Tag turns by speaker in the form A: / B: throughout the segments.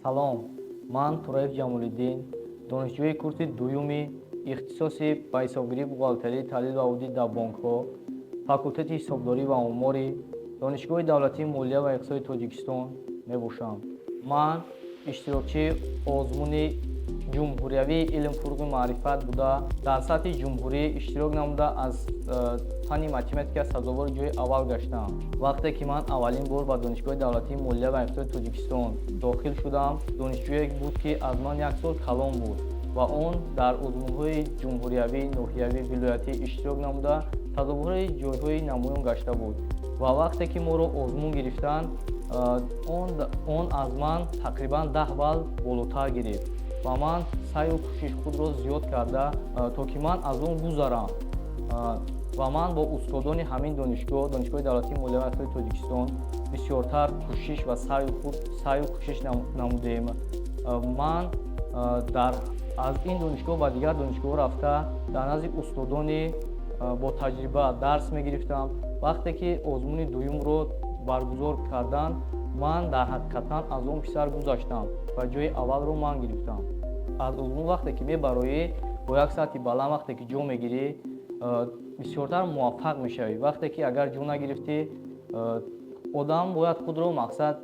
A: Салом, ман Тураев Ҷамолиддин, донишҷӯи курси дуюми ихтисоси ба ҳисобгирӣ, бухгалтерӣ, таҳлил ва аудит дар бонкҳо, факултати ҳисобдорӣ ва омори Донишгоҳи давлатии молия ва иқтисоди Тоҷикистон мебошам. Ман иштирокчии озмуни ҷумҳуриявии илм-фуруғи маърифат буда, дар сатҳи ҷумҳурӣ иштирок намуда аз фанни математика сазовори ҷойи аввал гаштам. Вақте ки ман аввалин бор ба Донишгоҳи давлатии молия ва иқтисоди Тоҷикистон дохил шудам, донишҷӯе буд, ки аз ман як сол калон буд ва он дар озмунҳои ҷумҳуриявӣ, ноҳиявӣ, вилоятӣ иштирок намуда сазовори ҷойҳои намоён гашта буд. Ва вақте ки моро озмун гирифтанд, он аз ман тақрибан 10 балл болотар гирифт ва ман сайю кӯшиш худро зиёд карда, то ки ман аз он гузарам. Ва ман бо устодони ҳамин Донишгоҳи давлатии молия ва иқтисоди Тоҷикистон бисёртар кӯшиш ва сайю кӯшиш намудем. Ман аз ин донишгоҳ ба дигар донишгоҳҳо рафта дар назди устодони бо таҷриба дарс мегирифтам. Вақте ки озмуни дуюмро баргузор карданд, ман дар ҳақиқатан аз он писар гузаштам ва ҷойи аввалро ман гирифтам. Аз озмун вақте ки мебароӣ бо як сатҳи баланд, вақте ки ҷо мегирӣ, бисёртар муваффақ мешавӣ. Вақте ки агар ҷо нагирифтӣ, одам бояд худро мақсад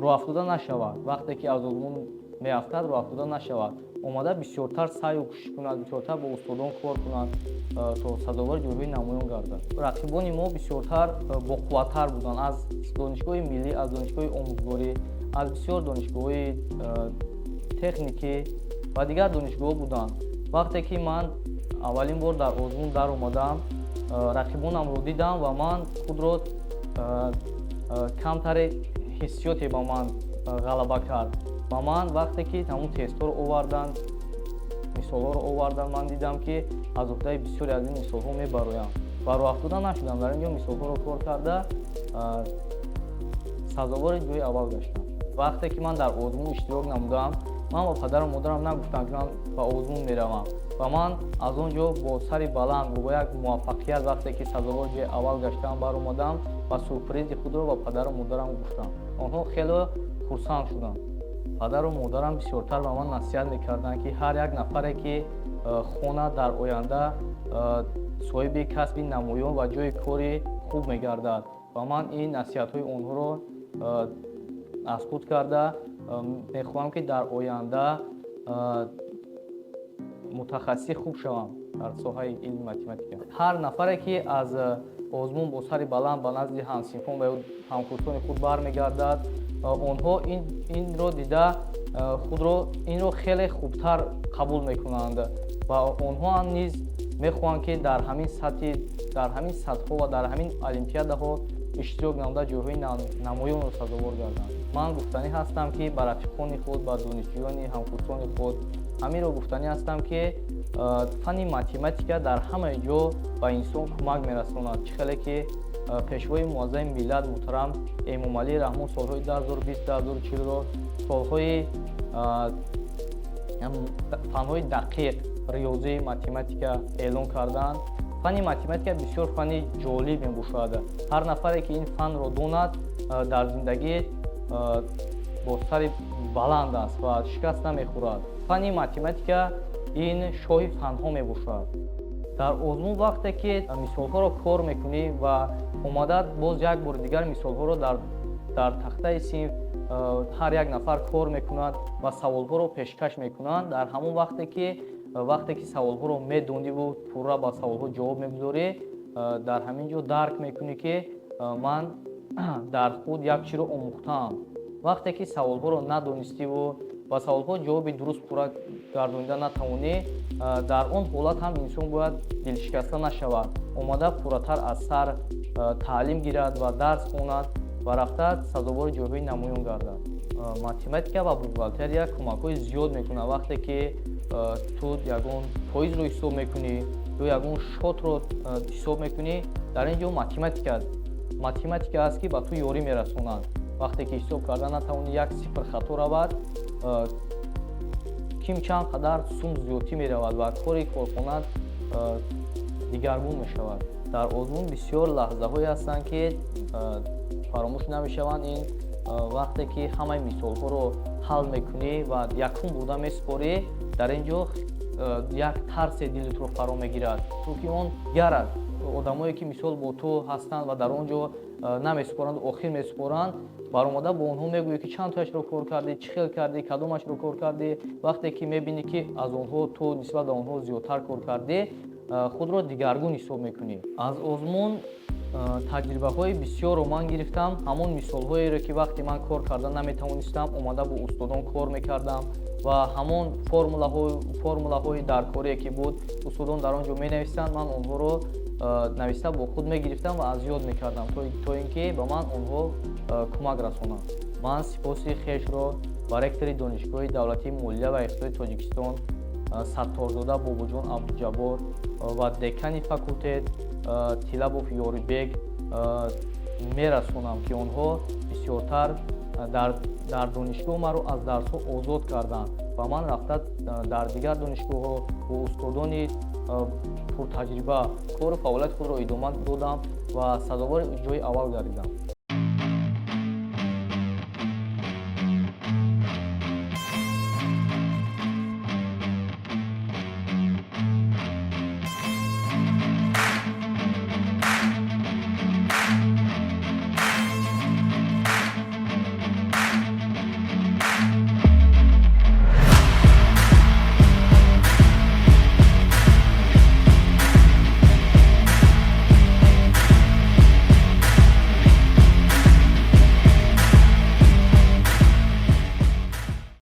A: роҳафтода нашавад. Вақте ки аз озмун меафтад, роҳафтода нашавад. Омада бисёртар сайю кӯшиш кунад, бисёртар бо устодон кор кунад, то сазовори ҷойҳои намоён гардад. Рақибони мо бисёртар боқувваттар буданд аз донишгоҳи миллӣ, аз донишгоҳи омӯзгорӣ, аз бисёр донишгоҳҳои техникӣ ва дигар донишгоҳҳо буданд. Вақте ки ман аввалин бор дар озмун даромадам, рақибонамро дидам ва ман худро камтари ҳиссиёте ба ман ғалаба кард. Ва ман вақте ки ҳамун тестҳоро оварданд, мисолҳоро оварданд, ман дидам, ки аз уҳдаи бисёре аз ин мисолҳо мебароям. Ва роҳафтода нашудам, дар ин ҷо мисолҳоро кор карда сазовори ҷойи аввал гаштам. Вақте ки ман дар озмун иштирок намудам, ман ба падару модарам нагуфтам, ки ман ба озмун меравам. Ва ман аз он ҷо бо сари баланд, бо як муваффақият, вақте ки сазовори ҷойи аввал гаштам, баромадам ва сюрпризи худро ба падару модарам гуфтам. Онҳо хеле хурсанд шуданд. Падару модарам бисёртар ба ман насиҳат мекарданд, ки ҳар як нафаре ки хонад дар оянда соҳиби касби намоён ва ҷойи кори хуб мегардад. Ва ман ин насиҳатҳои онҳоро аз худ карда мехоҳам, ки дар оянда мутахассиси хуб шавам дар соҳаи илми математика. Ҳар нафаре ки аз озмун бо сари баланд ба назди ҳамсинфон ва ҳамкурсони худ бармегардад, онҳо инро дида худро инро хеле хубтар қабул мекунанд ва онҳо ҳам низ мехоҳанд, ки дар ҳамин сатҳҳо ва дар ҳамин олимпиадаҳо иштирок намуда ҷойҳои намоёнро сазовор гарданд. Ман гуфтанӣ ҳастам, ки ба рафиқони худ, ба донишҷӯёни ҳамкурсони худ ҳаминро гуфтанӣ ҳастам, ки фанни математика дар ҳамаи ҷо ба инсон кӯмак мерасонад. Чӣ хеле ки пешвои муаззами миллат муҳтарам Эмомалии Раҳмон солҳои 2020-2040ро солҳои фанҳои дақиқ, риёзӣ, математика эълон карданд. Фанни математика бисёр фанни ҷолиб мебошад. Ҳар нафаре ки ин фанро донад, дар зиндагӣ бо сари баланд аст ва шикаст намехӯрад. Фанни математика ин шоҳи фанҳо мебошад. Дар озмун вақте ки мисолҳоро кор мекунӣ ва омада боз як бори дигар мисолҳоро дар тахтаи синф ҳар як нафар кор мекунад ва саволҳоро пешкаш мекунанд, дар ҳамон вақте ки саволҳоро медониву пурра ба саволҳо ҷавоб мегузорӣ, дар ҳамин ҷо дарк мекунӣ, ки ман дар худ як чиро омӯхтаам. Вақте ки саволҳоро надонистиву ба саволҳо ҷавоби дуруст пурра гардонида натавонӣ, дар он ҳолат ҳам инсон бояд дилшикаста нашавад, омада пурратар аз сар таълим гирад ва дарс хонад ва рафта сазовори ҷойҳои намоён гардад. Математика ва бухгалтерия кӯмакҳои зиёд мекунад. Вақте ки ту ягон поизро ҳисоб мекунӣ ё ягон шотро ҳисоб мекунӣ, дар ин ҷо математика аст, ки ба ту ёрӣ мерасонад. Вақте ки ҳисоб карда натавонӣ, як сифр хато равад, ким чанд қадар сум зиёдтӣ меравад ва кори корхонат дигаргун мешавад. Дар озмун бисёр лаҳзаҳое ҳастанд, ки фаромӯш намешаванд. Ин вақте ки ҳамаи мисолҳоро ҳал мекунӣ ва якум буда месупорӣ, дар ин ҷо як тарсе дилатро фаро мегирад, чунки он гарад одамое ки мисол бо ту ҳастанд ва дар он ҷо намесупоранд, охир месупоранд, баромада бо онҳо мегӯӣ ки чандтояшро кор кардӣ, чӣ хел кардӣ, кадомашро кор кардӣ. Вақте ки мебинӣ ки аз онҳо ту нисбат ба онҳо зиёдтар кор кардӣ, худро дигаргун ҳисоб мекунӣ. Аз озмун таҷрибаҳои бисёрро ман гирифтам. Ҳамон мисолҳоеро ки вақте ман кор карда наметавонистам, омада бо устодон кор мекардам ва ҳамон формулаҳои даркорие ки буд, устодон дар он ҷо менависанд, ман онҳоро нависта бо худ мегирифтам ва аз ёд мекардам, то ин ки ба ман онҳо кӯмак расонанд. Ман сипоси хешро ба ректори Донишгоҳи давлатии молия ва иқтисоди Тоҷикистон Сатторзода Бобоҷон Абдуҷаббор ва декани факултет Тилабов Ёрибек мерасонам, ки онҳо бисёртар дар донишгоҳ маро аз дарсҳо озод карданд ва ман рафта дар дигар донишгоҳҳо бо устодони пуртаҷриба кори фаъолияти худро идома додам ва сазовори ҷойи аввал гардидам.